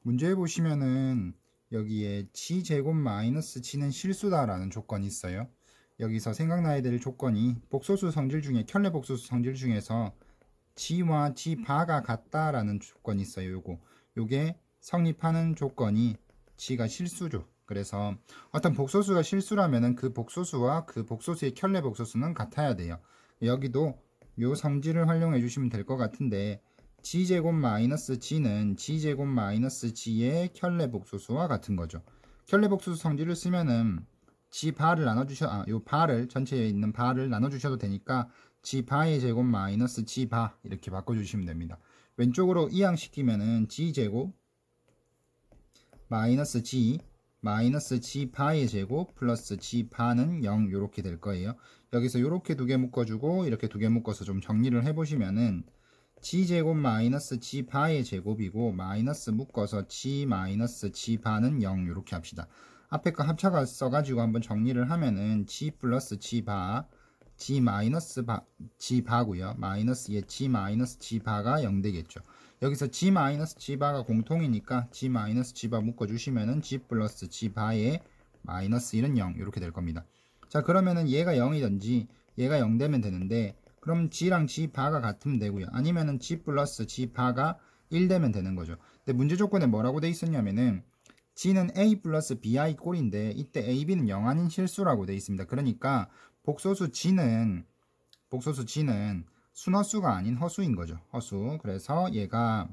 문제에 보시면은 여기에 g제곱 마이너스 g는 실수다라는 조건이 있어요. 여기서 생각나야 될 조건이 복소수 성질 중에 켤레 복소수 성질 중에서 g와 g바가 같다라는 조건이 있어요. 요게 성립하는 조건이 g가 실수죠. 그래서 어떤 복소수가 실수라면은 그 복소수와 그 복소수의 켤레 복소수는 같아야 돼요. 여기도 요 성질을 활용해 주시면 될 것 같은데 g제곱 마이너스 g는 g제곱 마이너스 g의 켤레 복소수와 같은 거죠. 켤레 복소수 성질을 쓰면은 g바를 요 바를 전체에 있는 바를 나눠주셔도 되니까 g바의 제곱 마이너스 g바 이렇게 바꿔주시면 됩니다. 왼쪽으로 이항시키면은 g제곱 마이너스 g바의 제곱 플러스 g바는 0 이렇게 될 거예요. 여기서 이렇게 두 개 묶어주고 이렇게 두 개 묶어서 좀 정리를 해보시면은 g제곱 마이너스 g바의 제곱이고 마이너스 묶어서 g 마이너스 g바는 0 이렇게 합시다. 앞에 거 합차가 써가지고 한번 정리를 하면은 g 플러스 g바 g 마이너스 g바고요. 마이너스에 g 마이너스 g바가 0 되겠죠. 여기서 g 마이너스 g바가 공통이니까 g 마이너스 g바 묶어주시면은 g 플러스 g바의 마이너스 1은 0 이렇게 될 겁니다. 자, 그러면은 얘가 0이든지 얘가 0 되면 되는데 그럼 g랑 g바가 같으면 되고요. 아니면은 g 플러스 g바가 1 되면 되는 거죠. 근데 문제 조건에 뭐라고 돼 있었냐면은 g는 a 플러스 bi 꼴인데 이때 ab는 0 아닌 실수라고 돼 있습니다. 그러니까 복소수 g는 순허수가 아닌 허수인 거죠. 허수. 그래서 얘가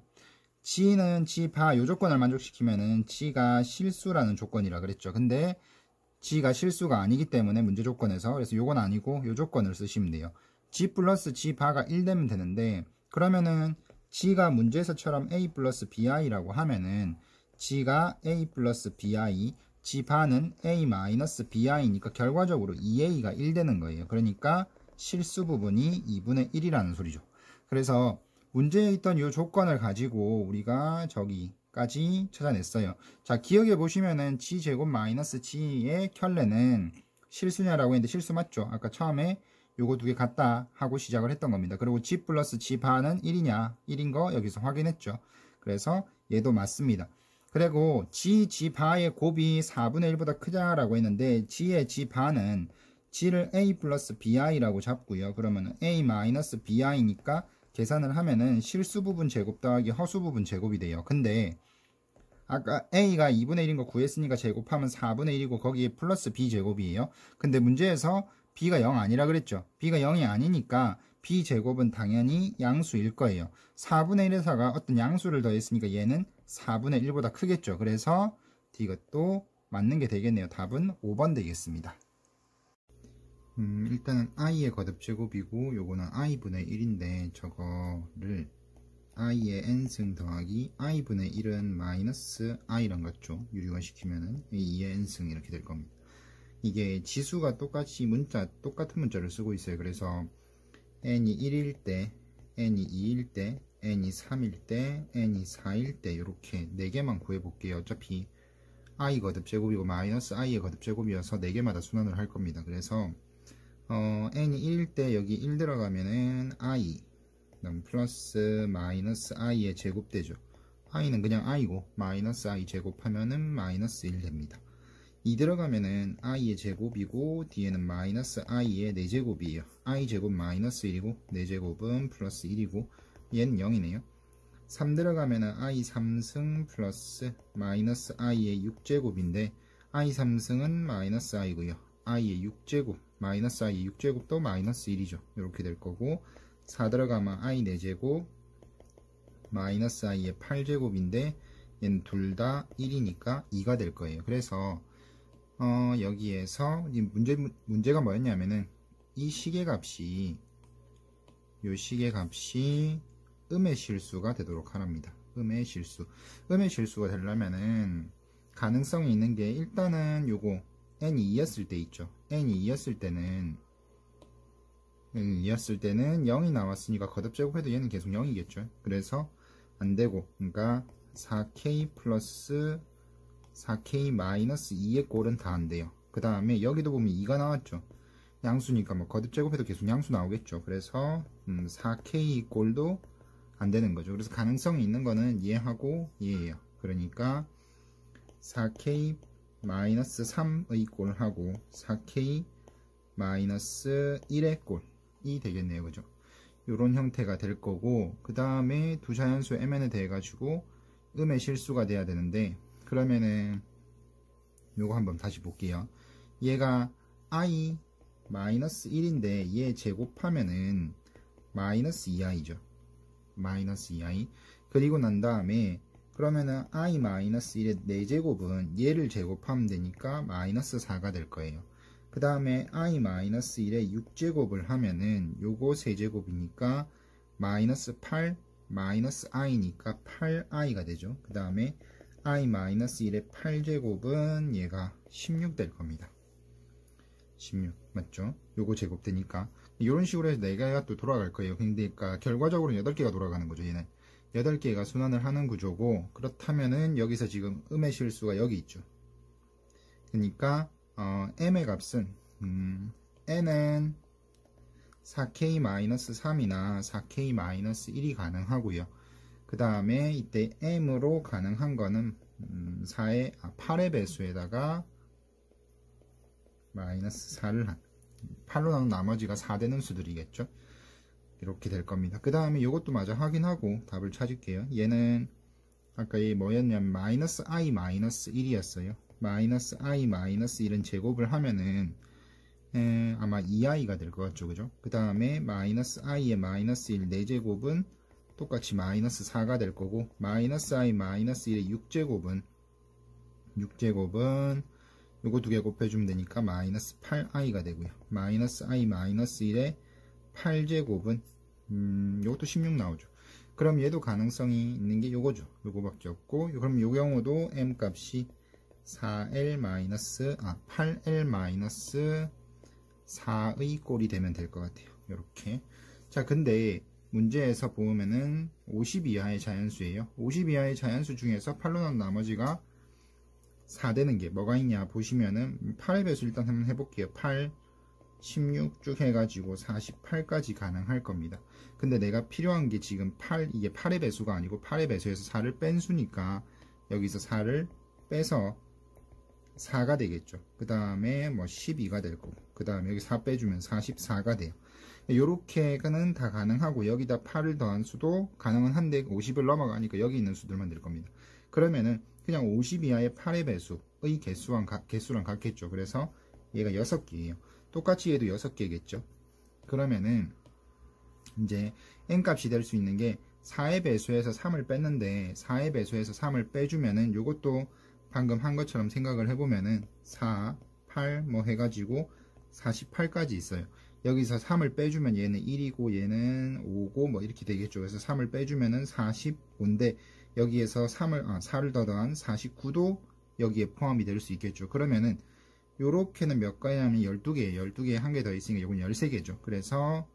g는 g바 요 조건을 만족시키면은 g가 실수라는 조건이라 그랬죠. 근데 g가 실수가 아니기 때문에 문제 조건에서 그래서 요건 아니고 요 조건을 쓰시면 돼요. g 플러스 g바가 1 되면 되는데 그러면은 g가 문제에서처럼 a 플러스 bi라고 하면은 g가 a 플러스 bi g바는 a 마이너스 bi니까 결과적으로 2a가 1 되는 거예요. 그러니까 실수 부분이 2분의 1이라는 소리죠. 그래서 문제에 있던 이 조건을 가지고 우리가 저기까지 찾아냈어요. 자, 기억해 보시면은 g제곱 마이너스 g의 켤레는 실수냐라고 했는데 실수 맞죠? 아까 처음에 요거 두 개 같다 하고 시작을 했던 겁니다. 그리고 g 플러스 g바는 1이냐 1인 거 여기서 확인했죠. 그래서 얘도 맞습니다. 그리고 g바의 곱이 4분의 1보다 크다라고 했는데 g의 g바는 g를 a 플러스 bi라고 잡고요. 그러면 a 마이너스 bi니까 계산을 하면은 실수 부분 제곱 더하기 허수 부분 제곱이 돼요. 근데 아까 a가 2분의 1인 거 구했으니까 제곱하면 4분의 1이고 거기에 플러스 b 제곱이에요. 근데 문제에서 b가 0 아니라 그랬죠. b가 0이 아니니까 b 제곱은 당연히 양수일 거예요. 4분의 1에다가 어떤 양수를 더했으니까 얘는 4분의 1보다 크겠죠. 그래서 이것도 맞는 게 되겠네요. 답은 5번 되겠습니다. 일단은 i의 거듭제곱이고 요거는 i분의 1인데 저거를 i의 n승 더하기 i분의 1은 마이너스 i랑 같죠. 유리화 시키면은 2의 n승 이렇게 될 겁니다. 이게 지수가 똑같은 문자를 쓰고 있어요. 그래서 n이 1일 때, n이 2일 때, n이 3일 때, n이 4일 때 이렇게 4개만 구해볼게요. 어차피 i 거듭제곱이고 마이너스 i의 거듭제곱이어서 4개마다 순환을 할 겁니다. 그래서 n이 1일 때 여기 1 들어가면은 i 그다음 플러스 마이너스 i의 제곱 되죠. i는 그냥 i고 마이너스 i 제곱하면은 마이너스 1 됩니다. 2 들어가면은 i의 제곱이고 뒤에는 마이너스 i의 4제곱이에요. i 제곱 마이너스 1이고 4제곱은 플러스 1이고 얘는 0이네요. 3 들어가면은 i 3승 플러스 마이너스 i의 6제곱인데 i 3승은 마이너스 i고요. i의 6제곱 마이너스 i의 6제곱도 마이너스 1이죠. 이렇게 될 거고 4 들어가면 i 4제곱 마이너스 i의 8제곱인데 얘는 둘 다 1이니까 2가 될 거예요. 그래서 여기에서 문제가 뭐였냐면은 이 시계값이 음의 실수가 되도록 하랍니다. 음의 실수가 되려면은 가능성이 있는 게 일단은 요거 n이 2였을 때 있죠. n이 2였을 때는 0이 나왔으니까 거듭제곱해도 얘는 계속 0이겠죠. 그래서 안되고 그러니까 4k 플러스 4k 마이너스 2의 꼴은 다 안돼요. 그 다음에 여기도 보면 2가 나왔죠. 양수니까 뭐 거듭제곱해도 계속 양수 나오겠죠. 그래서 4k 꼴도 안 되는 거죠. 그래서 가능성이 있는 거는 얘하고 얘예요. 그러니까 4k-3의 꼴하고 4k-1의 꼴이 되겠네요. 그죠? 이런 형태가 될 거고, 그 다음에 두 자연수 mn에 대해 가지고 음의 실수가 돼야 되는데, 그러면은 요거 한번 다시 볼게요. 얘가 i-1인데 얘 제곱하면은 마이너스 2i죠. 마이너스 2i. 그리고 난 다음에 그러면은 i-1의 4제곱은 얘를 제곱하면 되니까 마이너스 4가 될 거예요. 그 다음에 i-1의 6제곱을 하면은 요거 3제곱이니까 마이너스 8 마이너스 i니까 8i가 되죠. 그 다음에 i-1의 8제곱은 얘가 16 될 겁니다. 16 맞죠? 요거 제곱되니까 이런 식으로 해서 4개가 또 돌아갈 거예요. 그러니까 결과적으로 8개가 돌아가는 거죠. 얘는 8개가 순환을 하는 구조고, 그렇다면은 여기서 지금 음의 실수가 여기 있죠. 그러니까 m의 값은 n은 4k-3이나 4k-1이 가능하고요. 그 다음에 이때 m으로 가능한 거는 8의 배수에다가 마이너스 4를 한 8로 나눈 나머지가 4 되는 수들이겠죠. 이렇게 될 겁니다. 그 다음에 이것도 마저 확인하고 답을 찾을게요. 얘는 아까 얘 뭐였냐면 마이너스 i 마이너스 1이었어요. 마이너스 i 마이너스 1은 제곱을 하면은 아마 2i가 될 것 같죠. 그죠? 그 다음에 마이너스 i의 마이너스 1 4제곱은 똑같이 마이너스 4가 될 거고, 마이너스 i 마이너스 1의 6제곱은 요거 2개 곱해주면 되니까 마이너스 8i가 되고요. 마이너스 i 마이너스 1의 8제곱은 요것도 16 나오죠. 그럼 얘도 가능성이 있는 게 요거죠. 요거밖에 없고, 그럼 요 경우도 m 값이 8l 4의 꼴이 되면 될 것 같아요. 요렇게. 자, 근데 문제에서 보면은 50 이하의 자연수예요. 50 이하의 자연수 중에서 8로 나온 나머지가 4 되는 게 뭐가 있냐 보시면은 8의 배수 일단 한번 해볼게요. 8, 16 쭉 해가지고 48까지 가능할 겁니다. 근데 내가 필요한 게 지금 이게 8의 배수가 아니고 8의 배수에서 4를 뺀 수니까 여기서 4를 빼서 4가 되겠죠. 그 다음에 뭐 12가 될 거고, 그 다음에 여기 4 빼주면 44가 돼요. 요렇게는 다 가능하고, 여기다 8을 더한 수도 가능은 한데 50을 넘어가니까 여기 있는 수들만 될 겁니다. 그러면은 그냥 50 이하의 8의 배수의 개수랑 같겠죠. 그래서 얘가 6개예요. 똑같이 얘도 6개겠죠. 그러면은 이제 n 값이 될 수 있는 게 4의 배수에서 3을 뺐는데, 4의 배수에서 3을 빼주면은 요것도 방금 한 것처럼 생각을 해보면은 4, 8 뭐 해가지고 48까지 있어요. 여기서 3을 빼주면 얘는 1이고 얘는 5고 뭐 이렇게 되겠죠. 그래서 3을 빼주면은 45인데 여기에서 4를 더한 49도 여기에 포함이 될 수 있겠죠. 그러면은 요렇게는 몇 가냐면 12개에 12개에 한 개 더 있으니까 이건 13개죠. 그래서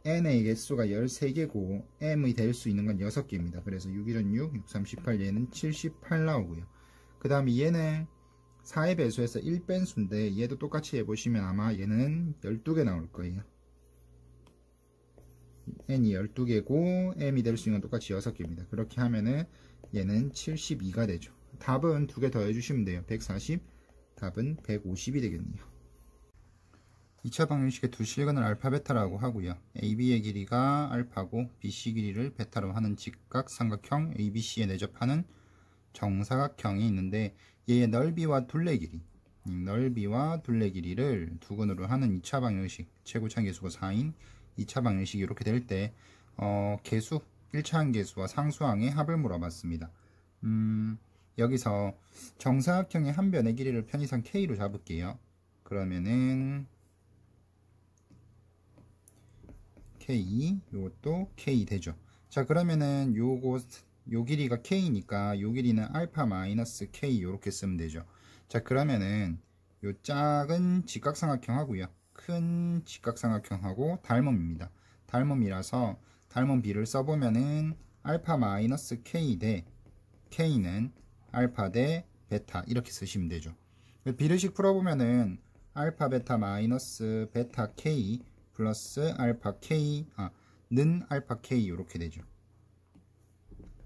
n의 개수가 13개고 m이 될 수 있는 건 6개입니다. 그래서 6, 1은 6, 6, 38 얘는 78 나오고요. 그 다음에 얘는 4의 배수에서 1 뺀 수인데 얘도 똑같이 해보시면 아마 얘는 12개 나올 거예요. n이 12개고 m이 될 수 있는 건 똑같이 6개입니다. 그렇게 하면은 얘는 72가 되죠. 답은 2개 더 해주시면 돼요. 140, 답은 150이 되겠네요. 2차 방정식의 두 실근을 알파 베타라고 하고요. AB의 길이가 알파고 BC 길이를 베타로 하는 직각삼각형 ABC에 내접하는 정사각형이 있는데, 얘의 넓이와 둘레 길이를 두근으로 하는 2차 방정식, 최고차항 계수가 4인 2차 방정식이 이렇게 될 때 계수 1차 항계수와 상수항의 합을 물어봤습니다. 여기서 정사각형의 한 변의 길이를 편의상 K로 잡을게요. 그러면은 K, 요것도 K 되죠. 자, 그러면은 요 길이가 K니까 요 길이는 알파 마이너스 K 요렇게 쓰면 되죠. 자, 그러면은 요 작은 직각삼각형하고요, 큰 직각삼각형하고 닮음입니다. 닮음이라서 닮음 비를 써보면은 알파 마이너스 K 대 K는 알파 대 베타 이렇게 쓰시면 되죠. 비례식 풀어보면은 알파 베타 마이너스 베타 K 플러스 알파 K 는 알파 K 이렇게 되죠.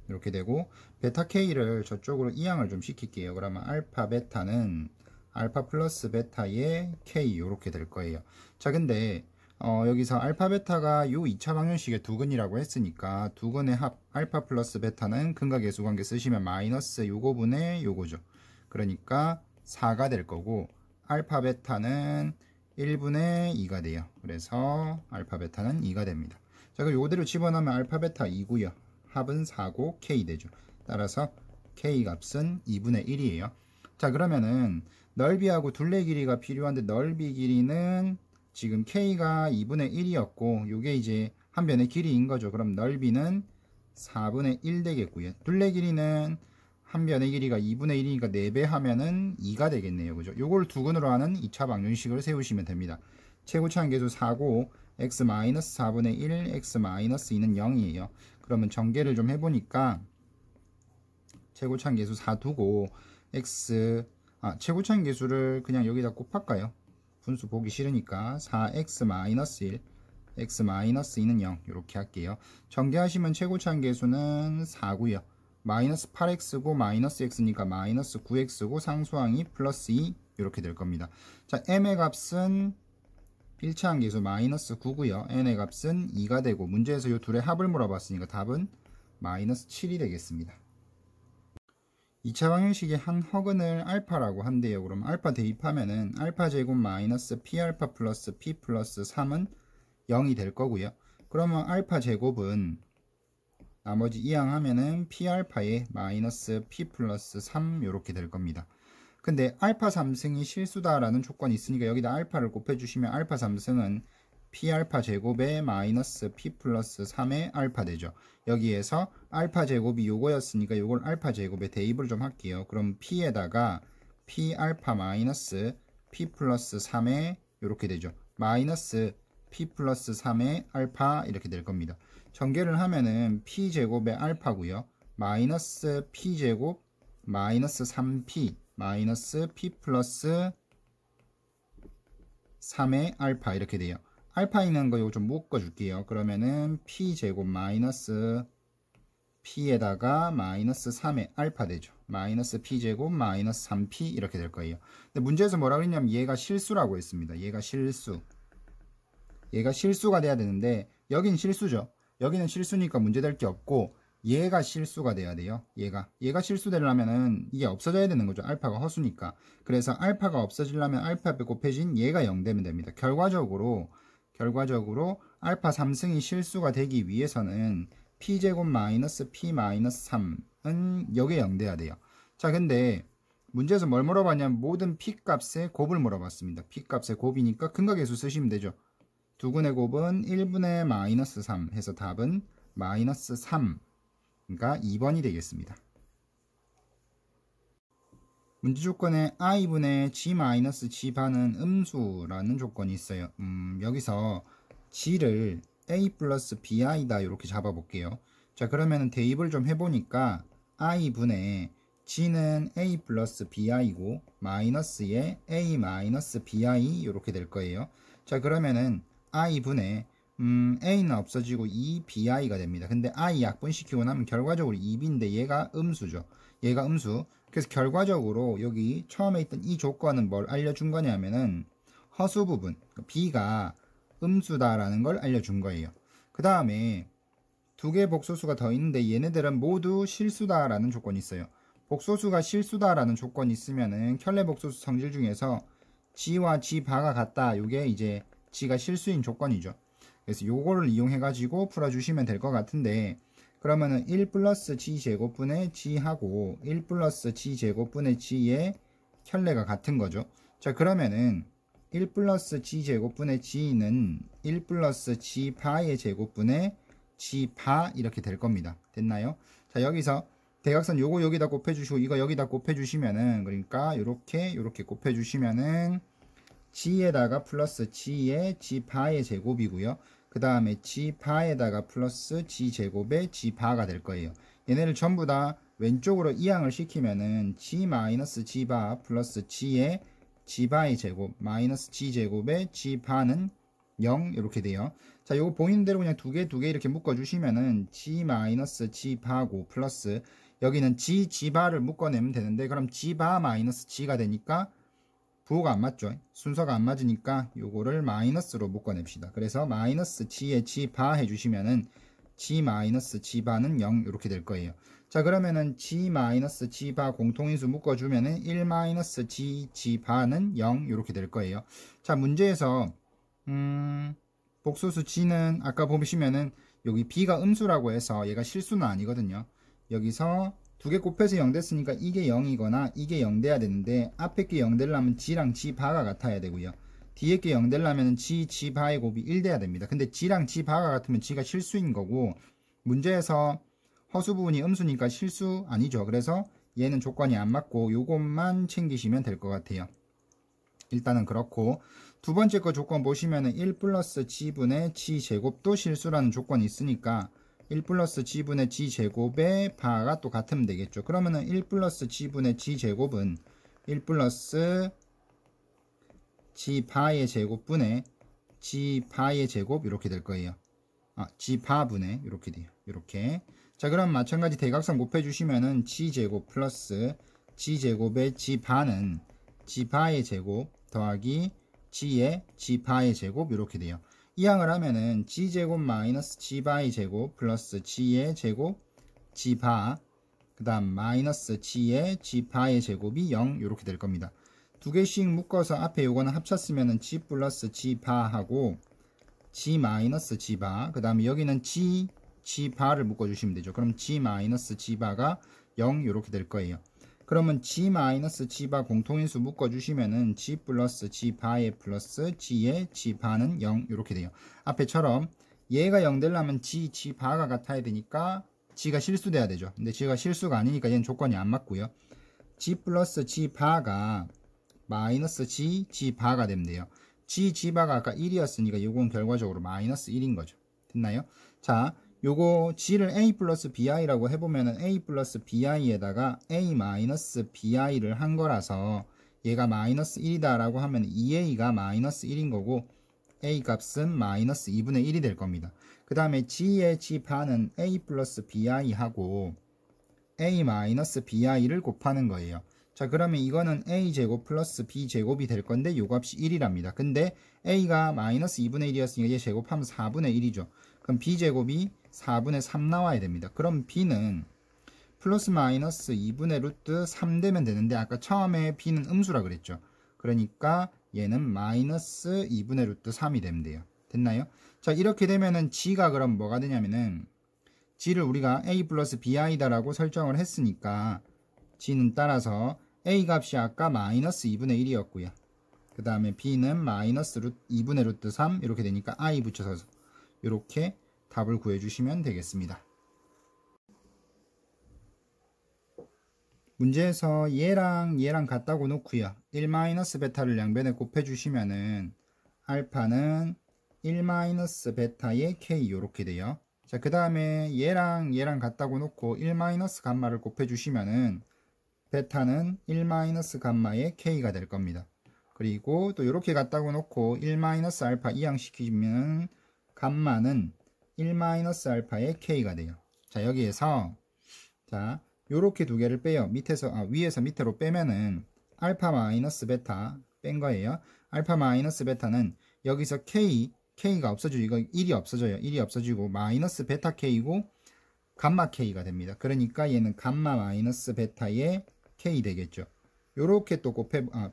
이렇게 되고, 베타 K를 저쪽으로 이항을 좀 시킬게요. 그러면 알파 베타는 알파 플러스 베타의 K 이렇게 될 거예요. 자, 근데 여기서 알파 베타가 요 2차 방정식의 두근이라고 했으니까 두근의 합 알파 플러스 베타는 근각계수 관계 쓰시면 마이너스 요거분의 요거죠. 그러니까 4가 될 거고, 알파 베타는 1분의 2가 돼요. 그래서 알파 베타는 2가 됩니다. 자, 그럼 요대로 집어넣으면 알파 베타 2고요. 합은 4고 K 되죠. 따라서 K 값은 2분의 1이에요. 자, 그러면은 넓이하고 둘레 길이가 필요한데, 넓이 길이는 지금 K가 2분의 1이었고 요게 이제 한 변의 길이인 거죠. 그럼 넓이는 4분의 1 되겠고요. 둘레 길이는 한 변의 길이가 2분의 1이니까 4배 하면은 2가 되겠네요. 그죠? 요걸 두근으로 하는 2차 방정식을 세우시면 됩니다. 최고차항계수 4고 x-4분의 1, x-2는 0이에요. 그러면 전개를 좀 해보니까 최고차항계수 4 두고 최고차항계수를 그냥 여기다 곱할까요? 분수 보기 싫으니까 4x-1, x-2는 0 이렇게 할게요. 전개하시면 최고차항계수는 4고요. 마이너스 8x고 마이너스 x니까 마이너스 9x고 상수항이 플러스 2 이렇게 될 겁니다. 자, m의 값은 1차항계수 마이너스 9고요. n의 값은 2가 되고, 문제에서 이 둘의 합을 물어봤으니까 답은 마이너스 7이 되겠습니다. 2차 방정식의 한 허근을 알파라고 한대요. 그럼 알파 대입하면은 알파 제곱 마이너스 p알파 플러스 p 플러스 3은 0이 될 거고요. 그러면 알파 제곱은 나머지 이항하면은 p알파에 마이너스 p 플러스 3 이렇게 될 겁니다. 근데 알파 3승이 실수다라는 조건이 있으니까 여기다 알파를 곱해주시면 알파 3승은 p알파 제곱에 마이너스 p 플러스 3의 알파 되죠. 여기에서 알파 제곱이 요거였으니까 요걸 알파 제곱에 대입을 좀 할게요. 그럼 p에다가 p알파 마이너스 p 플러스 3의 요렇게 되죠. 마이너스 p 플러스 3의 알파 이렇게 될 겁니다. 전개를 하면은 p 제곱의 알파고요. 마이너스 p 제곱 마이너스 3p 마이너스 p 플러스 3의 알파 이렇게 돼요. 알파 있는 거 이거 좀 묶어 줄게요. 그러면은 p 제곱 마이너스 p에다가 마이너스 3의 알파 되죠. 마이너스 p 제곱 마이너스 3p 이렇게 될 거예요. 근데 문제에서 뭐라고 했냐면 얘가 실수라고 했습니다. 얘가 실수가 돼야 되는데 여긴 실수죠. 여기는 실수니까 문제 될 게 없고, 얘가 실수가 돼야 돼요. 얘가 실수되려면은 이게 없어져야 되는 거죠. 알파가 허수니까. 그래서 알파가 없어지려면 알파 빼 곱해진 얘가 0 되면 됩니다. 결과적으로 알파 3승이 실수가 되기 위해서는 p제곱 마이너스 p 마이너스 3은 여기에 0 돼야 돼요. 자, 근데 문제에서 뭘 물어봤냐면 모든 p 값의 곱을 물어봤습니다. p 값의 곱이니까 근각계수 쓰시면 되죠. 두근의 곱은 1분의 마이너스 3 해서 답은 마이너스 3, 그러니까 2번이 되겠습니다. 문제 조건에 i분의 g-g 반은 음수라는 조건이 있어요. 여기서 g를 a 플러스 bi다 이렇게 잡아볼게요. 자, 그러면 대입을 좀 해보니까 i분의 g는 a 플러스 bi고 마이너스에 a 마이너스 bi 이렇게 될 거예요. 자, 그러면은 i분의 a는 없어지고 2bi가 됩니다. 근데 i 약분시키고 나면 결과적으로 2b인데 얘가 음수죠. 얘가 음수. 그래서 결과적으로 여기 처음에 있던 이 조건은 뭘 알려준 거냐면은 허수 부분, b가 음수다라는 걸 알려준 거예요. 그 다음에 두 개의 복소수가 더 있는데 얘네들은 모두 실수다라는 조건이 있어요. 복소수가 실수다라는 조건이 있으면은 켤레 복소수 성질 중에서 g와 g 바가 같다. 요게 이제 g가 실수인 조건이죠. 그래서 요거를 이용해 가지고 풀어주시면 될 것 같은데, 그러면은 1 플러스 g 제곱분의 g하고 1 플러스 g 제곱분의 g의 켤레가 같은 거죠. 자, 그러면은 1 플러스 g 제곱분의 g는 1 플러스 g 바의 제곱분의 g 바 이렇게 될 겁니다. 됐나요? 자, 여기서 대각선 요거 여기다 곱해주시고 이거 여기다 곱해주시면은, 그러니까 요렇게 곱해주시면은 g에다가 플러스 g의 g 바의 제곱이고요. 그 다음에 g 바에다가 플러스 g 제곱의 g 바가 될 거예요. 얘네를 전부 다 왼쪽으로 이항을 시키면은 g 마이너스 g 바 플러스 g의 g 바의 제곱 마이너스 g 제곱의 g 바는 0 이렇게 돼요. 자, 요거 보이는 대로 그냥 두 개 이렇게 묶어주시면은 G-G바고 플러스 여기는 G바를 묶어내면 되는데 그럼 G바 마이너스 G가 되니까 부호가 안 맞죠? 순서가 안 맞으니까 요거를 마이너스로 묶어냅시다. 그래서 마이너스 G에 G바 해주시면은 G 마이너스 G바는 0 이렇게 될 거예요. 자, 그러면은 G 마이너스 G바 공통인수 묶어주면은 1 마이너스 G바는 0 이렇게 될 거예요. 자, 문제에서 복소수 G는 아까 보시면은 여기 B가 음수라고 해서 얘가 실수는 아니거든요. 여기서 두 개 곱해서 0 됐으니까 이게 0이거나 이게 0 돼야 되는데 앞에 게 0 되려면 G랑 G바가 같아야 되고요. 뒤에 게 0 되려면 G바의 곱이 1 돼야 됩니다. 근데 G랑 G바가 같으면 G가 실수인 거고 문제에서 허수 부분이 음수니까 실수 아니죠. 그래서 얘는 조건이 안 맞고 요것만 챙기시면 될 것 같아요. 일단은 그렇고 두 번째 거 조건 보시면은 1 플러스 G분의 G제곱도 실수라는 조건이 있으니까 1 플러스 G분의 G제곱의 바가 또 같으면 되겠죠. 그러면은 1 플러스 G분의 G제곱은 1 플러스 G바의 제곱분의 G바의 제곱 이렇게 될 거예요. G바분의 이렇게 돼요. 이렇게. 자, 그럼 마찬가지 대각선 곱해주시면은 G제곱 플러스 G제곱의 G바는 G바의 제곱 더하기 G의 G바의 제곱 이렇게 돼요. 이항을 하면은 G제곱 마이너스 G바의 제곱 플러스 G의 제곱 G바 그 다음 마이너스 G의 G바의 제곱이 0 이렇게 될 겁니다. 두 개씩 묶어서 앞에 요거는 합쳤으면은 G 플러스 G바하고 G 마이너스 G바 그 다음에 여기는 G바를 묶어주시면 되죠. 그럼 G 마이너스 G바가 0 이렇게 될 거예요. 그러면 G 마이너스 G바 공통인수 묶어주시면은 G 플러스 G바의 플러스 G의 G바는 0 이렇게 돼요. 앞에처럼 얘가 0 되려면 G바가 같아야 되니까 G가 실수돼야 되죠. 근데 G가 실수가 아니니까 얘는 조건이 안 맞고요. G 플러스 G바가 마이너스 G바가 되면 돼요. G바가 아까 1이었으니까 요건 결과적으로 마이너스 1인 거죠. 됐나요? 자, 요거 G를 A 플러스 BI라고 해보면은 A 플러스 BI에다가 A 마이너스 BI를 한 거라서 얘가 마이너스 1이다 라고 하면 2A가 마이너스 1인 거고 A 값은 마이너스 2분의 1이 될 겁니다. 그 다음에 G의 G바는 A 플러스 BI하고 A 마이너스 BI를 곱하는 거예요. 자, 그러면 이거는 A제곱 플러스 B제곱이 될 건데 요 값이 1이랍니다. 근데 A가 마이너스 2분의 1이었으니까 얘 제곱하면 4분의 1이죠. 그럼 B제곱이 4분의 3 나와야 됩니다. 그럼 B는 플러스 마이너스 2분의 루트 3 되면 되는데 아까 처음에 B는 음수라 그랬죠. 그러니까 얘는 마이너스 2분의 루트 3이 되면 돼요. 됐나요? 자, 이렇게 되면은 G가 그럼 뭐가 되냐면은 G를 우리가 A 플러스 BI다 라고 설정을 했으니까 G는 따라서 A 값이 아까 마이너스 2분의 1이었고요. 그 다음에 B는 마이너스 2분의 루트 3 이렇게 되니까 I 붙여서 이렇게 답을 구해주시면 되겠습니다. 문제에서 얘랑 같다고 놓고요. 1-베타를 양변에 곱해주시면은 알파는 1-베타의 K 이렇게 돼요. 자, 그 다음에 얘랑 같다고 놓고 1-감마를 곱해주시면은 베타는 1-감마의 K가 될 겁니다. 그리고 또 이렇게 같다고 놓고 1-알파 이항시키면 감마는 1-알파의 K가 돼요. 자, 여기에서 자, 요렇게 두 개를 빼요. 위에서 밑으로 빼면은 알파 마이너스 베타 뺀 거예요. 알파 마이너스 베타는 여기서 K가 없어지고 이거 1이 없어져요. 1이 없어지고 마이너스 베타 K고 감마 K가 됩니다. 그러니까 얘는 감마 마이너스 베타의 K 되겠죠. 요렇게 또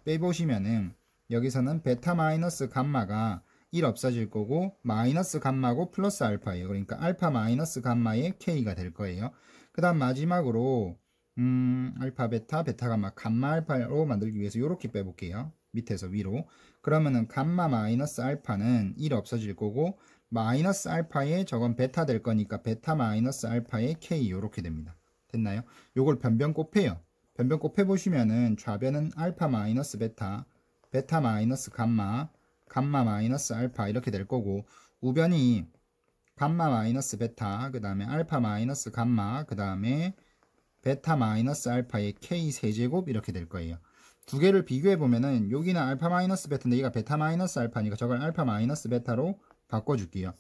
빼보시면은 여기서는 베타 마이너스 감마가 1 없어질 거고 마이너스 감마고 플러스 알파예요. 그러니까 알파 마이너스 감마의 K가 될 거예요. 그 다음 마지막으로 알파 베타 감마 감마 알파로 만들기 위해서 요렇게 빼볼게요. 밑에서 위로. 그러면은 감마 마이너스 알파는 1 없어질 거고 마이너스 알파에 저건 베타 될 거니까 베타 마이너스 알파의 K 요렇게 됩니다. 됐나요? 요걸 변변 곱해요. 변변 곱해보시면은 좌변은 알파 마이너스 베타 마이너스 감마 마이너스 알파 이렇게 될 거고 우변이 감마 마이너스 베타 그 다음에 알파 마이너스 감마 그 다음에 베타 마이너스 알파의 K 세제곱 이렇게 될 거예요. 두 개를 비교해 보면은 여기는 알파 마이너스 베타인데 얘가 베타 마이너스 알파니까 저걸 알파 마이너스 베타로 바꿔줄게요.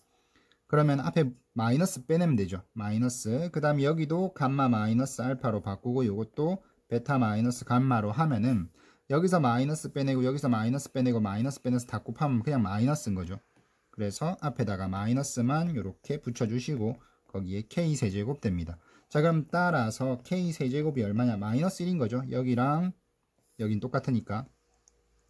그러면 앞에 마이너스 빼내면 되죠. 마이너스. 그 다음에 여기도 감마 마이너스 알파로 바꾸고 요것도 베타 마이너스 감마로 하면은 여기서 마이너스 빼내고 여기서 마이너스 빼내고 마이너스 빼내서 다 곱하면 그냥 마이너스인 거죠. 그래서 앞에다가 마이너스만 이렇게 붙여주시고 거기에 k 세제곱 됩니다. 자, 그럼 따라서 k 세제곱이 얼마냐? 마이너스 1인 거죠. 여기랑 여긴 똑같으니까.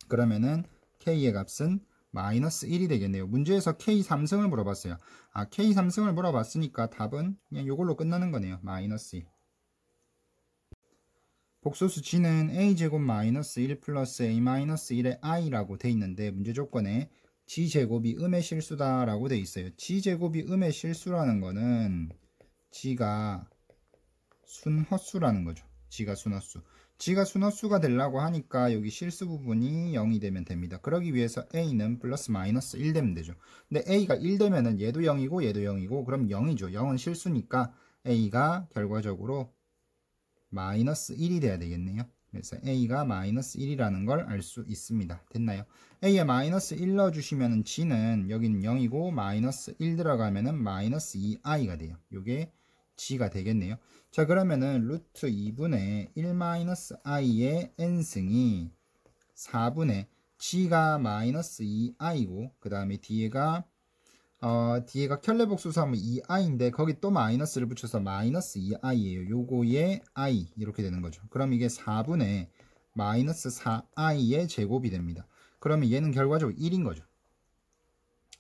그러면은 k의 값은 마이너스 1이 되겠네요. 문제에서 k 3승을 물어봤어요. 아, k 3승을 물어봤으니까 답은 그냥 이걸로 끝나는 거네요. 마이너스 1. 복소수 g는 a제곱 마이너스 1 플러스 a 마이너스 1의 i라고 돼 있는데 문제 조건에 g제곱이 음의 실수다 라고 돼 있어요. g제곱이 음의 실수라는 거는 g가 순허수라는 거죠. g가 순허수. g가 순허수가 되려고 하니까 여기 실수 부분이 0이 되면 됩니다. 그러기 위해서 a는 플러스 마이너스 1 되면 되죠. 근데 a가 1 되면은 얘도 0이고 얘도 0이고 그럼 0이죠. 0은 실수니까 a가 결과적으로 마이너스 1이 돼야 되겠네요. 그래서 a가 마이너스 1이라는 걸 알 수 있습니다. 됐나요? a에 마이너스 1 넣어주시면 g는 여기는 0이고 마이너스 1 들어가면은 마이너스 2i가 돼요. 요게 g가 되겠네요. 자, 그러면은 루트 2분의 1 마이너스 i의 n승이 4분의 g가 마이너스 2i고 그 다음에 뒤에가 켤레복수수하면 2i인데 거기 또 마이너스를 붙여서 마이너스 2i예요. 요거의 i 이렇게 되는 거죠. 그럼 이게 4분의 마이너스 4i의 제곱이 됩니다. 그러면 얘는 결과적으로 1인 거죠.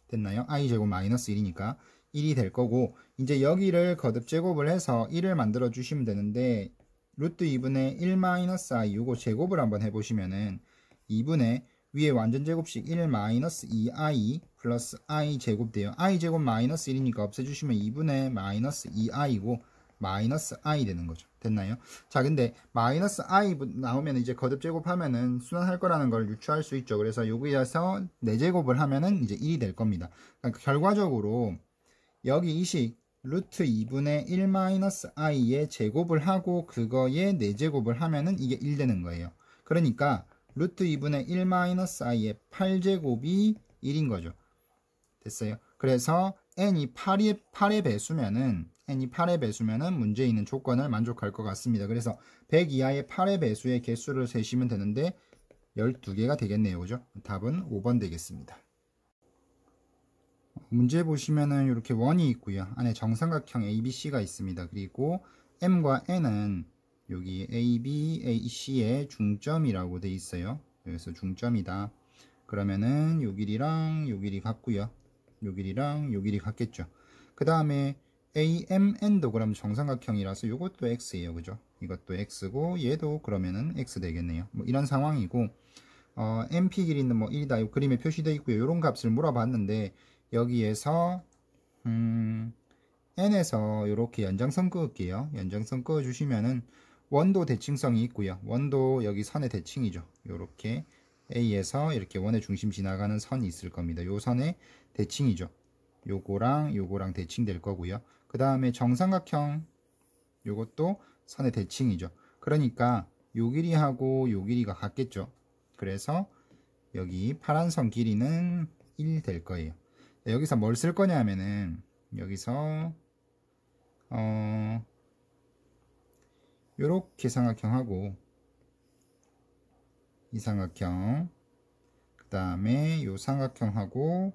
됐나요? i 제곱 마이너스 1이니까 1이 될 거고 이제 여기를 거듭 제곱을 해서 1을 만들어 주시면 되는데 루트 2분의 1 마이너스 i 요거 제곱을 한번 해보시면은 2분의 위에 완전 제곱식 1 마이너스 2i 플러스 i 제곱 돼요. i 제곱 마이너스 1이니까 없애주시면 2분의 마이너스 2i고 마이너스 i 되는 거죠. 됐나요? 자, 근데 마이너스 i 나오면 이제 거듭 제곱하면은 순환할 거라는 걸 유추할 수 있죠. 그래서 여기에서 4제곱을 하면은 이제 1이 될 겁니다. 그러니까 결과적으로 여기 이 식 루트 2분의 1 마이너스 i의 제곱을 하고 그거에 4제곱을 하면은 이게 1 되는 거예요. 그러니까 루트 2분의 1 마이너스 i의 8제곱이 1인 거죠. 됐어요? 그래서 n이 8의 배수면은 문제에 있는 조건을 만족할 것 같습니다. 그래서 100 이하의 8의 배수의 개수를 세시면 되는데 12개가 되겠네요. 그죠? 답은 5번 되겠습니다. 문제 보시면은 이렇게 원이 있고요. 안에 정삼각형 ABC가 있습니다. 그리고 M과 N은 여기 AB, AC의 중점이라고 돼 있어요. 여기서 중점이다. 그러면은 요 길이랑 요 길이 같고요. 요 길이랑 요 길이 같겠죠. 그 다음에 AMN도 그럼 정삼각형이라서 요것도 X예요. 그죠? 이것도 X고 얘도 그러면은 X 되겠네요. 뭐 이런 상황이고 MP 길이는 뭐 1이다. 요 그림에 표시되어 있고요. 요런 값을 물어봤는데 여기에서 n에서 이렇게 연장선 그을게요. 연장선 그어 주시면은 원도 대칭성이 있고요. 원도 여기 선의 대칭이죠. 요렇게 A에서 이렇게 원의 중심 지나가는 선이 있을 겁니다. 요 선의 대칭이죠. 요거랑 대칭될 거고요. 그 다음에 정삼각형 요것도 선의 대칭이죠. 그러니까 요 길이하고 요 길이가 같겠죠. 그래서 여기 파란 선 길이는 1 될 거예요. 여기서 뭘 쓸 거냐 하면은 여기서 요렇게 삼각형하고 이 삼각형 그 다음에 요 삼각형하고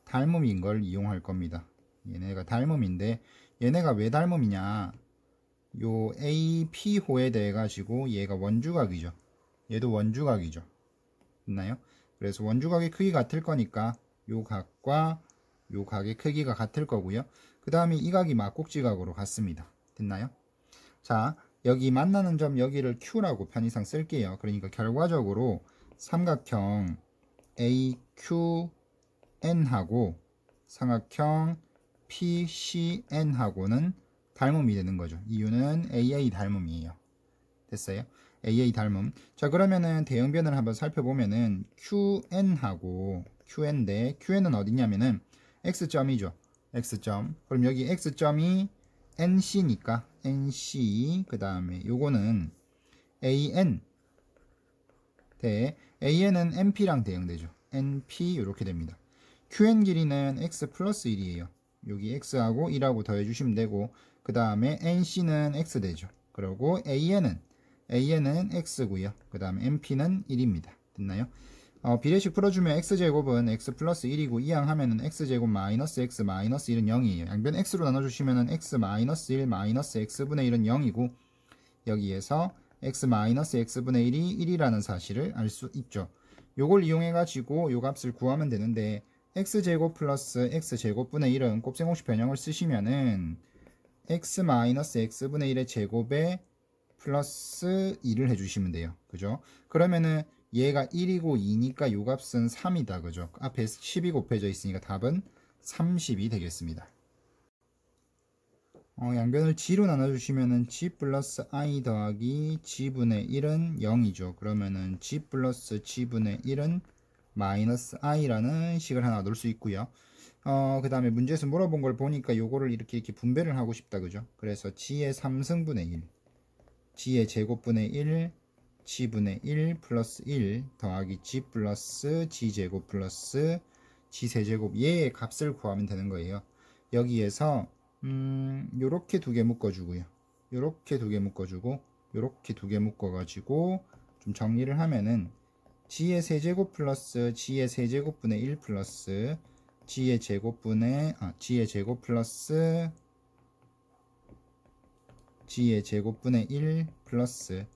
닮음인 걸 이용할 겁니다. 얘네가 닮음인데 얘네가 왜 닮음이냐, 요 AP호에 대해 가지고 얘가 원주각이죠. 얘도 원주각이죠. 있나요? 그래서 원주각의 크기 같을 거니까 요 각과 요 각의 크기가 같을 거고요. 그 다음에 이 각이 막곡지각으로 같습니다. 됐나요? 자, 여기 만나는 점 여기를 Q라고 편의상 쓸게요. 그러니까 결과적으로 삼각형 AQN하고 삼각형 PCN하고는 닮음이 되는 거죠. 이유는 AA 닮음이에요. 됐어요? AA 닮음. 자, 그러면은 대형변을 한번 살펴보면은 QN하고 QN인데 QN은 어디냐면은 X점이죠. X점. 그럼 여기 X점이 NC니까 NC 그 다음에 요거는 AN 대 AN은 NP랑 대응되죠. NP 이렇게 됩니다. QN 길이는 X 플러스 1이에요. 여기 x하고 1하고 더해 주시면 되고, 그 다음에 nc는 x 되죠. 그리고 an은 x고요. 그 다음에 np는 1입니다. 됐나요? 비례식 풀어주면 x제곱은 x 플러스 1이고 이항하면은 x제곱 마이너스 x 마이너스 1은 0이에요. 양변 x로 나눠주시면은 x 마이너스 1 마이너스 x분의 1은 0이고, 여기에서 x 마이너스 x분의 1이 1이라는 사실을 알 수 있죠. 요걸 이용해 가지고 요 값을 구하면 되는데, x제곱 플러스 x제곱분의 1은 곱셈공식 변형을 쓰시면은 x 마이너스 x분의 1의 제곱에 플러스 2를 해주시면 돼요. 그죠? 그러면은 얘가 1이고 2니까 요 값은 3이다. 그죠? 앞에 10이 곱해져 있으니까 답은 30이 되겠습니다. 양변을 g로 나눠주시면은 g 플러스 i 더하기 g분의 1은 0이죠. 그러면은 g 플러스 g분의 1은 마이너스 i라는 식을 하나 넣을 수 있고요. 그 다음에 문제에서 물어본 걸 보니까 요거를 이렇게 분배를 하고 싶다. 그죠? 그래서 g의 3승분의 1, g의 제곱분의 1, g분의 1 플러스 1 더하기 g 플러스 g제곱 플러스 g세제곱, 얘의 값을 구하면 되는 거예요. 여기에서 요렇게 두 개 묶어주고요. 요렇게 두 개 묶어주고, 요렇게 두 개 묶어가지고 좀 정리를 하면은 g의 세제곱 플러스 g의 세제곱분의 1 플러스 g의 제곱 플러스 g의 제곱분의 1 플러스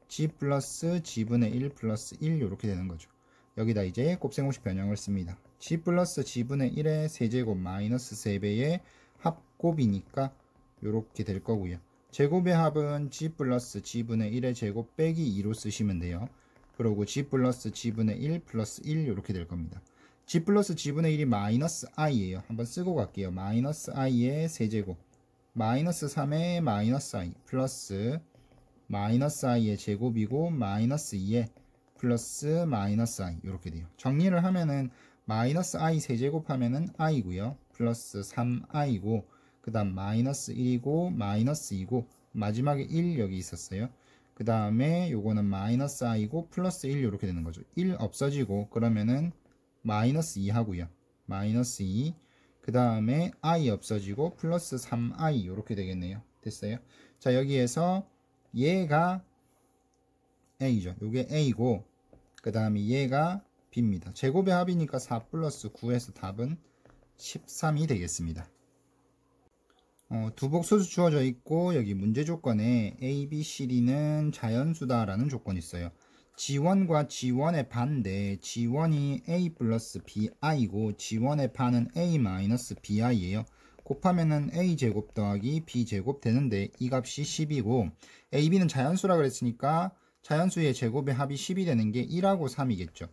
g 플러스 g분의 1 플러스 1 요렇게 되는 거죠. 여기다 이제 곱셈공식 변형을 씁니다. g 플러스 g분의 1의 세제곱 마이너스 3배의 합곱이니까 요렇게 될 거고요. 제곱의 합은 g 플러스 g분의 1의 제곱 빼기 2로 쓰시면 돼요. 그리고 g 플러스 g분의 1 플러스 1 요렇게 될 겁니다. g 플러스 g분의 1이 마이너스 i예요. 한번 쓰고 갈게요. 마이너스 i의 세제곱 마이너스 3의 마이너스 i 플러스 마이너스 i의 제곱이고 마이너스 2의 플러스 마이너스 i 이렇게 돼요. 정리를 하면은 마이너스 i 세제곱 하면은 i고요. 플러스 3i고 그 다음 마이너스 1이고 마이너스 2고 마지막에 1 여기 있었어요. 그 다음에 요거는 마이너스 i고 플러스 1 이렇게 되는 거죠. 1 없어지고 그러면은 마이너스 2 하고요. 마이너스 2 그 다음에 i 없어지고 플러스 3i 이렇게 되겠네요. 됐어요? 자, 여기에서 얘가 a죠. 요게 a고 그 다음에 얘가 b입니다. 제곱의 합이니까 4 플러스 9에서 답은 13이 되겠습니다. 두복 소수 주어져 있고 여기 문제 조건에 a, b, c, d는 자연수다 라는 조건이 있어요. g1과 g1의 반대, g1이 a 플러스 bi고 g1의 반은 a 마이너스 bi예요. 곱하면은 a제곱 더하기 b제곱 되는데 이 값이 10이고 a, b는 자연수라 그랬으니까 자연수의 제곱의 합이 10이 되는 게 1하고 3이겠죠.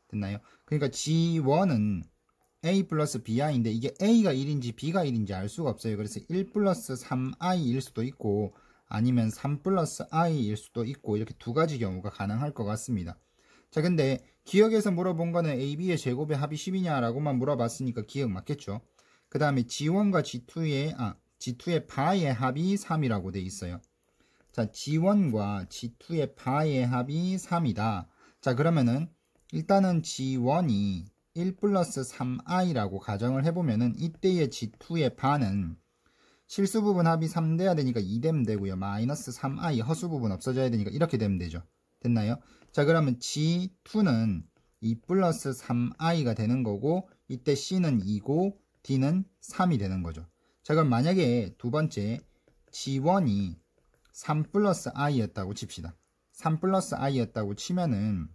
됐나요? 그러니까 g1은 a 플러스 bi인데 이게 a가 1인지 b가 1인지 알 수가 없어요. 그래서 1 플러스 3i일 수도 있고 아니면 3 플러스 i일 수도 있고 이렇게 두 가지 경우가 가능할 것 같습니다. 자, 근데 기억에서 물어본 거는 a, b의 제곱의 합이 10이냐 라고만 물어봤으니까 기억 맞겠죠. 그 다음에 g1과 g2의 바의 합이 3이라고 돼 있어요. 자, g1과 g2의 바의 합이 3이다. 자, 그러면은 일단은 g1이 1 플러스 3i라고 가정을 해보면은 이때의 g2의 바는 실수 부분 합이 3 돼야 되니까 2 되면 되고요. 마이너스 3i 허수 부분 없어져야 되니까 이렇게 되면 되죠. 됐나요? 자, 그러면 g2는 2 플러스 3i가 되는 거고 이때 c는 2고 d는 3이 되는 거죠. 자, 그럼 만약에 두 번째 g1이 3 플러스 i였다고 칩시다. 3 플러스 i였다고 치면은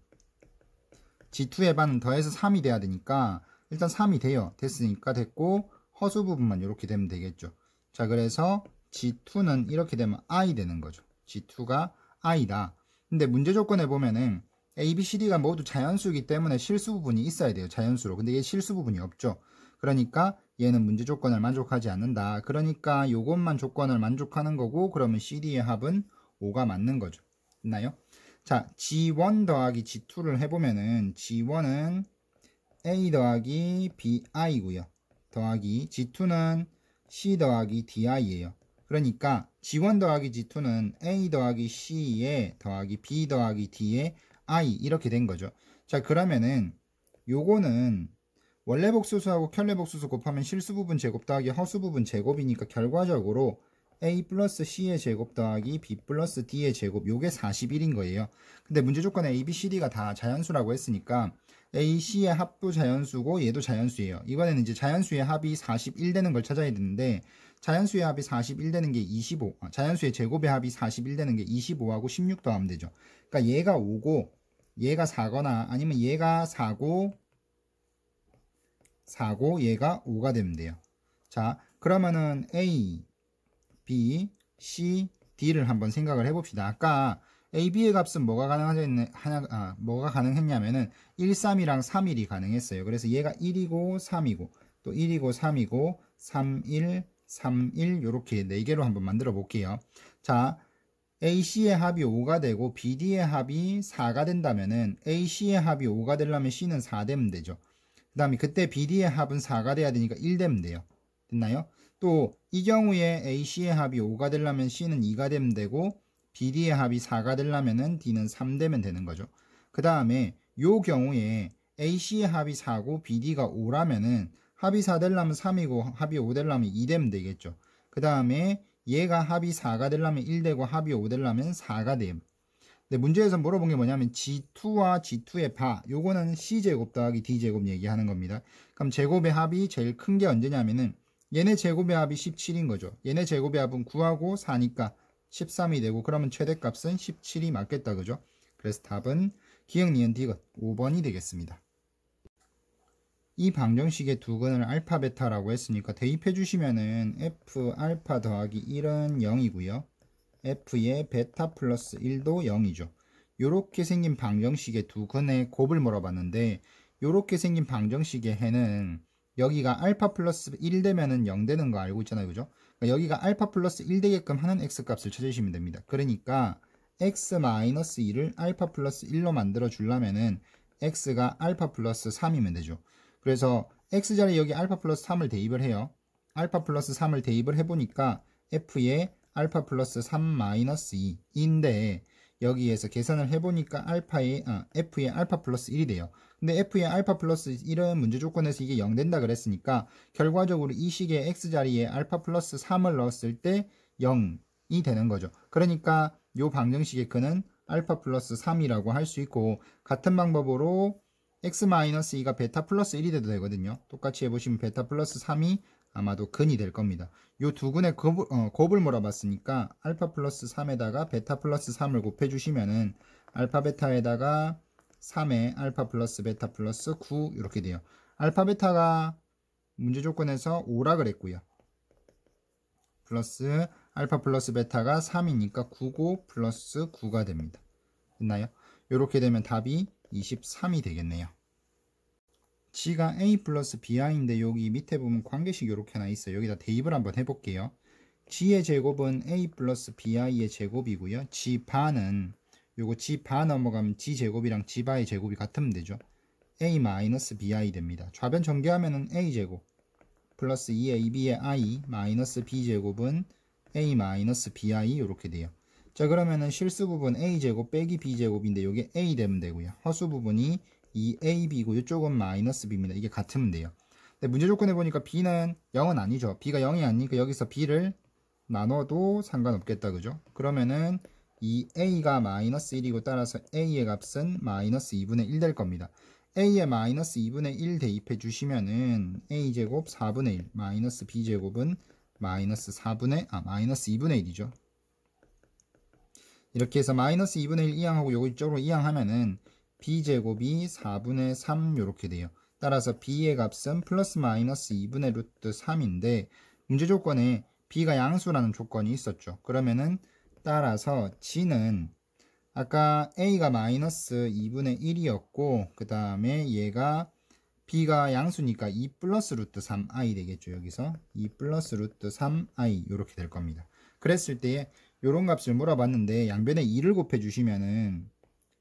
g2의 반은 더해서 3이 돼야 되니까 일단 3이 돼요. 됐으니까 됐고 허수 부분만 이렇게 되면 되겠죠. 자, 그래서 g2는 이렇게 되면 i 되는 거죠. g2가 i다. 근데 문제 조건에 보면은 a, b, c, d가 모두 자연수이기 때문에 실수 부분이 있어야 돼요. 자연수로. 근데 얘 실수 부분이 없죠. 그러니까 얘는 문제 조건을 만족하지 않는다. 그러니까 요것만 조건을 만족하는 거고 그러면 CD의 합은 5가 맞는 거죠. 있나요? 자, G1 더하기 G2를 해보면은 G1은 A 더하기 BI고요. 더하기 G2는 C 더하기 DI예요. 그러니까 G1 더하기 G2는 A 더하기 C에 더하기 B 더하기 D에 I 이렇게 된 거죠. 자, 그러면은 요거는 원래 복수수하고 켤레 복수수 곱하면 실수 부분 제곱 더하기 허수 부분 제곱이니까 결과적으로 a 플러스 c의 제곱 더하기 b 플러스 d의 제곱 요게 41인 거예요. 근데 문제 조건에 a, b, c, d가 다 자연수라고 했으니까 a, c의 합도 자연수고 얘도 자연수예요. 이번에는 이제 자연수의 합이 41 되는 걸 찾아야 되는데 자연수의 합이 41 되는 게 25, 자연수의 제곱의 합이 41 되는 게 25하고 16 더하면 되죠. 그러니까 얘가 5고 얘가 4거나 아니면 얘가 4고 얘가 5가 되면 돼요. 자, 그러면은 A, B, C, D를 한번 생각을 해봅시다. 아까 A, B의 값은 뭐가 가능했냐면은 1, 3이랑 3, 1이 가능했어요. 그래서 얘가 1이고 3이고 또 1이고 3이고 3, 1, 3, 1 요렇게 4개로 한번 만들어 볼게요. 자, AC의 합이 5가 되고 BD의 합이 4가 된다면은 AC의 합이 5가 되려면 C는 4 되면 되죠. 그 다음에 그때 BD의 합은 4가 돼야 되니까 1 되면 돼요. 됐나요? 또 이 경우에 AC의 합이 5가 되려면 C는 2가 되면 되고 BD의 합이 4가 되려면 D는 3 되면 되는 거죠. 그 다음에 요 경우에 AC의 합이 4고 BD가 5라면은 합이 4 되려면 3이고 합이 5 되려면 2 되면 되겠죠. 그 다음에 얘가 합이 4가 되려면 1 되고 합이 5 되려면 4가 돼요. 근데 문제에서 물어본 게 뭐냐면 G2와 G2의 바 요거는 C제곱 더하기 D제곱 얘기하는 겁니다. 그럼 제곱의 합이 제일 큰 게 언제냐면은 얘네 제곱의 합이 17인 거죠. 얘네 제곱의 합은 9하고 4니까 13이 되고 그러면 최대값은 17이 맞겠다 그죠? 그래서 답은 기억 니은 디귿 5번이 되겠습니다. 이 방정식의 두 근을 알파 베타라고 했으니까 대입해 주시면은 f 알파 더하기 1은 0이고요. f의 베타 플러스 1도 0이죠. 요렇게 생긴 방정식의 두 근의 곱을 물어봤는데 요렇게 생긴 방정식의 해는 여기가 알파 플러스 1 되면은 0 되는 거 알고 있잖아요. 그죠? 그러니까 여기가 알파 플러스 1 되게끔 하는 x값을 찾으시면 됩니다. 그러니까 x 마이너스 2를 알파 플러스 1로 만들어 주려면은 x가 알파 플러스 3이면 되죠. 그래서 x자리에 여기 알파 플러스 3을 대입을 해요. 알파 플러스 3을 대입을 해보니까 f의 알파 플러스 3 마이너스 2인데 여기에서 계산을 해보니까 f의 알파 플러스 1이 돼요. 근데 f의 알파 플러스 1은 문제 조건에서 이게 0 된다 그랬으니까 결과적으로 이 식의 x자리에 알파 플러스 3을 넣었을 때 0이 되는 거죠. 그러니까 이 방정식의 근은 알파 플러스 3이라고 할 수 있고 같은 방법으로 x-2가 베타 플러스 1이 돼도 되거든요. 똑같이 해보시면 베타 플러스 3이 아마도 근이 될 겁니다. 요 두 근의 곱을 물어봤으니까 알파 플러스 3에다가 베타 플러스 3을 곱해주시면은 알파 베타에다가 3에 알파 플러스 베타 플러스 9 이렇게 돼요. 알파 베타가 문제 조건에서 5라 그랬고요. 플러스 알파 플러스 베타가 3이니까 9고 플러스 9가 됩니다. 됐나요? 이렇게 되면 답이 23이 되겠네요. G가 A 플러스 BI인데 여기 밑에 보면 관계식 이렇게 하나 있어요. 여기다 대입을 한번 해볼게요. G의 제곱은 A 플러스 BI의 제곱이고요. G바는 요거 G바 넘어가면 G제곱이랑 G바의 제곱이 같으면 되죠. A 마이너스 BI 됩니다. 좌변 전개하면은 A제곱 플러스 2AB의 I 마이너스 B제곱은 A 마이너스 BI 이렇게 돼요. 자 그러면은 실수 부분 A제곱 빼기 B제곱인데 요게 A 되면 되고요. 허수 부분이 2AB고 이쪽은 마이너스 B입니다. 이게 같으면 돼요. 근데 문제 조건에 보니까 B는 0은 아니죠. B가 0이 아니니까 여기서 B를 나눠도 상관없겠다. 그죠? 그러면은 이 A가 마이너스 1이고 따라서 A의 값은 마이너스 2분의 1 될 겁니다. A에 마이너스 2분의 1 대입해 주시면은 A제곱 4분의 1 마이너스 B제곱은 마이너스 2분의 1이죠. 이렇게 해서 마이너스 2분의 1 이항하고 요거 이쪽으로 이항하면은 b제곱이 4분의 3 이렇게 돼요. 따라서 b의 값은 플러스 마이너스 2분의 루트 3인데 문제 조건에 b가 양수라는 조건이 있었죠. 그러면은 따라서 g는 아까 a가 마이너스 2분의 1이었고 그 다음에 얘가 b가 양수니까 2 플러스 루트 3i 되겠죠. 여기서 2 플러스 루트 3i 이렇게 될 겁니다. 그랬을 때 요런 값을 물어봤는데 양변에 2를 곱해 주시면은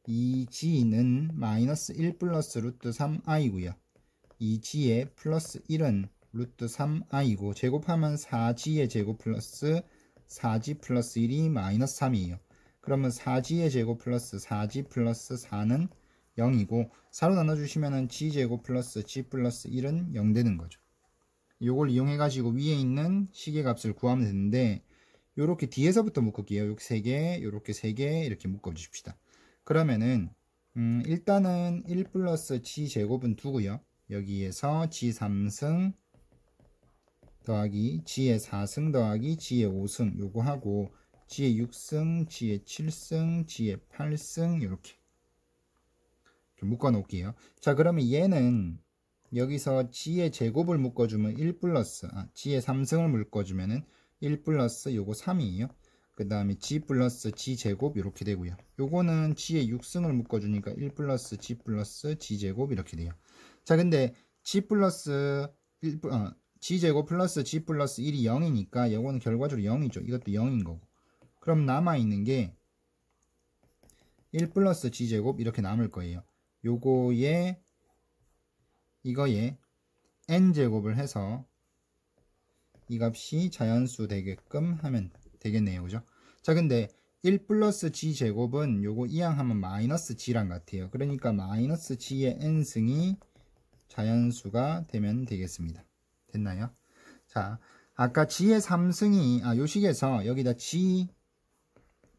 이 g는 마이너스 1 플러스 루트 3i고요. 이 g의 플러스 1은 루트 3i고 제곱하면 4g의 제곱 플러스 4g 플러스 1이 마이너스 3이에요. 그러면 4g의 제곱 플러스 4g 플러스 4는 0이고 4로 나눠주시면은 g제곱 플러스 g 플러스 1은 0 되는 거죠. 요걸 이용해 가지고 위에 있는 시계값을 구하면 되는데 요렇게 뒤에서부터 묶을게요. 요렇게 3개, 요렇게 3개 이렇게 묶어 주십시다. 그러면은 일단은 1 플러스 g제곱은 두고요. 여기에서 g3승 더하기 g의 4승 더하기 g의 5승 요거 하고 g의 6승, g의 7승, g의 8승 이렇게 묶어 놓을게요. 자, 그러면 얘는 여기서 g의 제곱을 묶어주면 1 플러스 g의 3승을 묶어주면은 1 플러스 요거 3이에요. 그 다음에 g 플러스 g 제곱 이렇게 되고요. 요거는 g의 6승을 묶어주니까 1 플러스 g 플러스 g 제곱 이렇게 돼요. 자, 근데 g 플러스 g 제곱 플러스 g 플러스 1이 0이니까 요거는 결과적으로 0이죠. 이것도 0인 거고. 그럼 남아있는 게 1 플러스 g 제곱 이렇게 남을 거예요. 요거에 이거에 n 제곱을 해서 이 값이 자연수 되게끔 하면 되겠네요. 그죠? 자, 근데 1 플러스 g 제곱은 요거 이항하면 마이너스 g랑 같아요. 그러니까 마이너스 g의 n승이 자연수가 되면 되겠습니다. 됐나요? 자, 아까 g의 3승이 요 식에서 여기다 g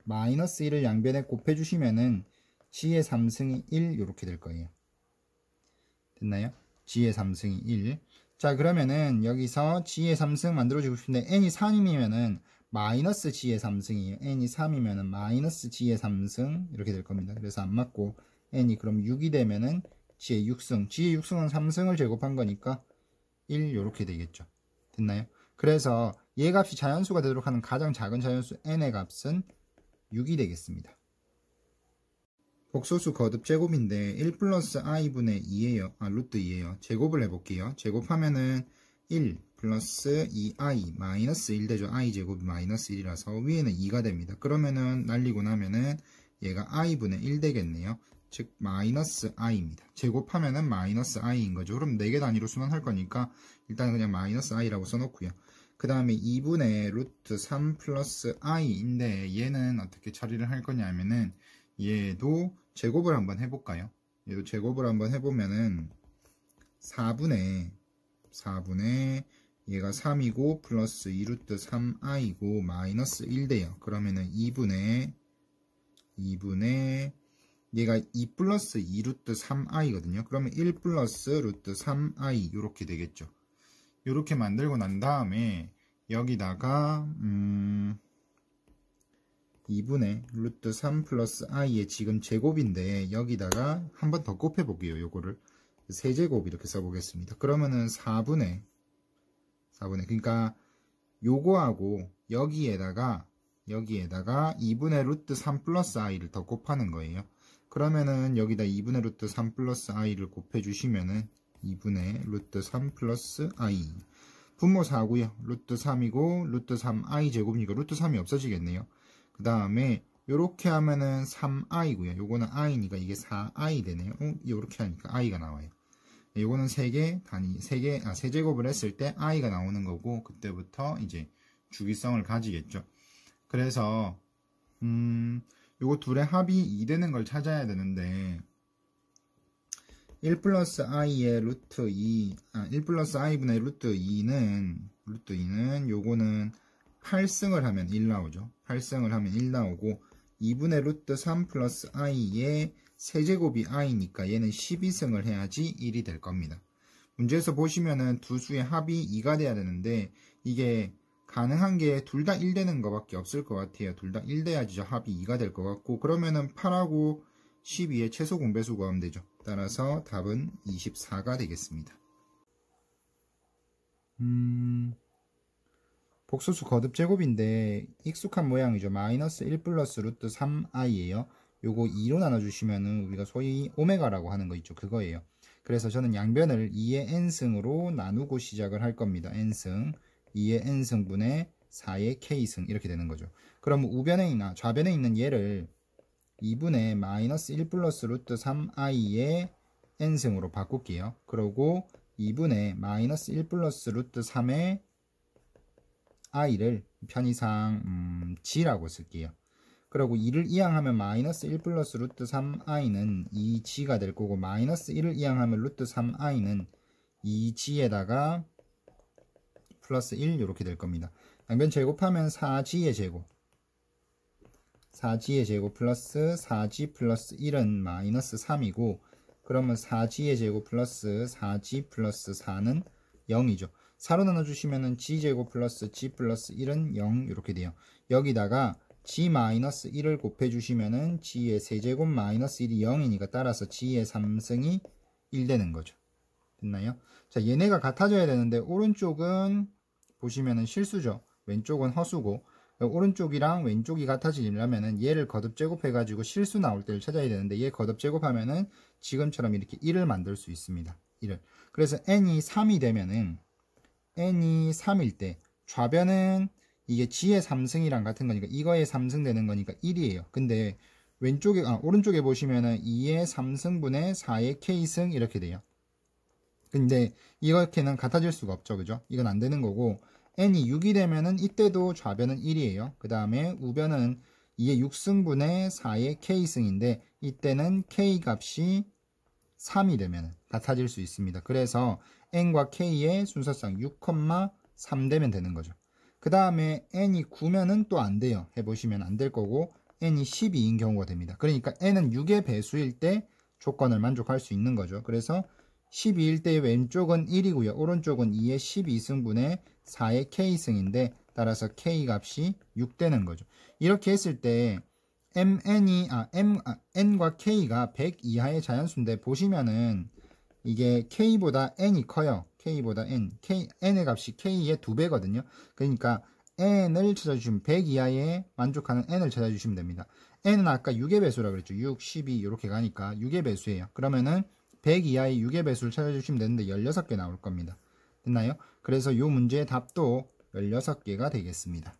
마이너스 1을 양변에 곱해주시면은 g의 3승이 1 이렇게 될 거예요. 됐나요? g의 3승이 1. 자, 그러면은 여기서 g의 3승 만들어주고 싶은데 n이 3이면은 마이너스 g의 3승이에요. n이 3이면은 마이너스 g의 3승 이렇게 될 겁니다. 그래서 안 맞고 n이 그럼 6이 되면은 g의 6승. g의 6승은 3승을 제곱한 거니까 1 이렇게 되겠죠. 됐나요? 그래서 얘 값이 자연수가 되도록 하는 가장 작은 자연수 n의 값은 6이 되겠습니다. 복소수 거듭 제곱인데 1 플러스 i분의 2예요. 루트 2예요. 제곱을 해볼게요. 제곱하면은 1 플러스 2i 마이너스 1 되죠. i 제곱이 마이너스 1이라서 위에는 2가 됩니다. 그러면은 날리고 나면은 얘가 i분의 1 되겠네요. 즉 마이너스 i입니다. 제곱하면은 마이너스 i인 거죠. 그럼 4개 단위로 순환할 거니까 일단 그냥 마이너스 i라고 써놓고요. 그 다음에 2분의 루트 3 플러스 i인데 얘는 어떻게 처리를 할 거냐면은 얘도 제곱을 한번 해볼까요? 얘도 제곱을 한번 해보면은 4분의 얘가 3이고 플러스 2루트 3i고 마이너스 1 돼요. 그러면은 2분의 얘가 2 플러스 2루트 3i거든요. 그러면 1 플러스 루트 3i 이렇게 되겠죠. 이렇게 만들고 난 다음에 여기다가 2분의 루트 3 플러스 i의 지금 제곱인데 여기다가 한 번 더 곱해 볼게요. 요거를 세제곱 이렇게 써보겠습니다. 그러면은 4분의 그러니까 요거하고 여기에다가 2분의 루트 3 플러스 i를 더 곱하는 거예요. 그러면은 여기다 2분의 루트 3 플러스 i를 곱해 주시면은 2분의 루트 3 플러스 i 분모 4고요. 루트 3이고 루트 3i 제곱이니까 루트 3이 없어지겠네요. 그 다음에 요렇게 하면은 3i고요. 요거는 i니까 이게 4i 되네요. 요렇게 하니까 i가 나와요. 요거는 세제곱을 했을 때 i가 나오는 거고 그때부터 이제 주기성을 가지겠죠. 그래서 요거 둘의 합이 2 되는 걸 찾아야 되는데 1 플러스 i의 루트 2 1 플러스 i분의 루트 2는 요거는 8승을 하면 1 나오죠. 8승을 하면 1 나오고 2분의 루트 3 플러스 i의 세제곱이 i니까 얘는 12승을 해야지 1이 될 겁니다. 문제에서 보시면은 두 수의 합이 2가 돼야 되는데 이게 가능한 게 둘 다 1 되는 거밖에 없을 것 같아요. 둘 다 1 돼야지 합이 2가 될 것 같고 그러면은 8하고 12의 최소 공배수 구하면 되죠. 따라서 답은 24가 되겠습니다. 복소수 거듭 제곱인데 익숙한 모양이죠. 마이너스 1 플러스 루트 3i예요. 요거 2로 나눠주시면은 우리가 소위 오메가라고 하는 거 있죠. 그거예요. 그래서 저는 양변을 2의 n승으로 나누고 시작을 할 겁니다. n승 2의 n승분의 4의 k승 이렇게 되는 거죠. 그럼 좌변에 있는 얘를 2분의 마이너스 1 플러스 루트 3i의 n승으로 바꿀게요. 그러고 2분의 마이너스 1 플러스 루트 3의 i를 편의상 g라고 쓸게요. 그리고 2를 이항하면 마이너스 1 플러스 루트 3i는 2g가 될 거고, 마이너스 1을 이항하면 루트 3i는 2g에다가 플러스 1 이렇게 될 겁니다. 양변 제곱하면 4g의 제곱, 4g의 제곱 플러스 4g 플러스 1은 마이너스 3이고, 그러면 4g의 제곱 플러스 4g 플러스 4는 0이죠. 4로 나눠주시면은 g제곱 플러스 g 플러스 1은 0 이렇게 돼요. 여기다가 g 마이너스 1을 곱해주시면은 g의 세제곱 마이너스 1이 0이니까 따라서 g의 3승이 1 되는 거죠. 됐나요? 자, 얘네가 같아져야 되는데 오른쪽은 보시면은 실수죠. 왼쪽은 허수고, 오른쪽이랑 왼쪽이 같아지려면은 얘를 거듭 제곱해가지고 실수 나올 때를 찾아야 되는데, 얘 거듭 제곱하면은 지금처럼 이렇게 1을 만들 수 있습니다. 1을. 그래서 n이 3이 되면은, n이 3일 때 좌변은 이게 g의 3승이랑 같은 거니까 이거의 3승 되는 거니까 1이에요. 근데 오른쪽에 보시면은 2의 3승분의 4의 k승 이렇게 돼요. 근데 이렇게는 같아질 수가 없죠. 그죠? 이건 안 되는 거고, n이 6이 되면은 이때도 좌변은 1이에요. 그 다음에 우변은 2의 6승분의 4의 k승인데 이때는 k 값이 3이 되면 같아질 수 있습니다. 그래서 n과 k의 순서상 6,3 되면 되는 거죠. 그 다음에 n이 9면은 또 안 돼요. 해보시면 안 될 거고, n이 12인 경우가 됩니다. 그러니까 n은 6의 배수일 때 조건을 만족할 수 있는 거죠. 그래서 12일 때 왼쪽은 1이고요. 오른쪽은 2의 12승분의 4의 k승인데 따라서 k 값이 6 되는 거죠. 이렇게 했을 때 n과 k가 100 이하의 자연수인데 보시면은 이게 k보다 n이 커요. k보다 n의 값이 k의 2배거든요. 그러니까 n을 찾아주시면 100 이하에 만족하는 n을 찾아주시면 됩니다. n은 아까 6의 배수라 그랬죠. 6, 12 이렇게 가니까 6의 배수예요. 그러면은 100 이하의 6의 배수를 찾아주시면 되는데 16개 나올 겁니다. 됐나요? 그래서 이 문제의 답도 16개가 되겠습니다.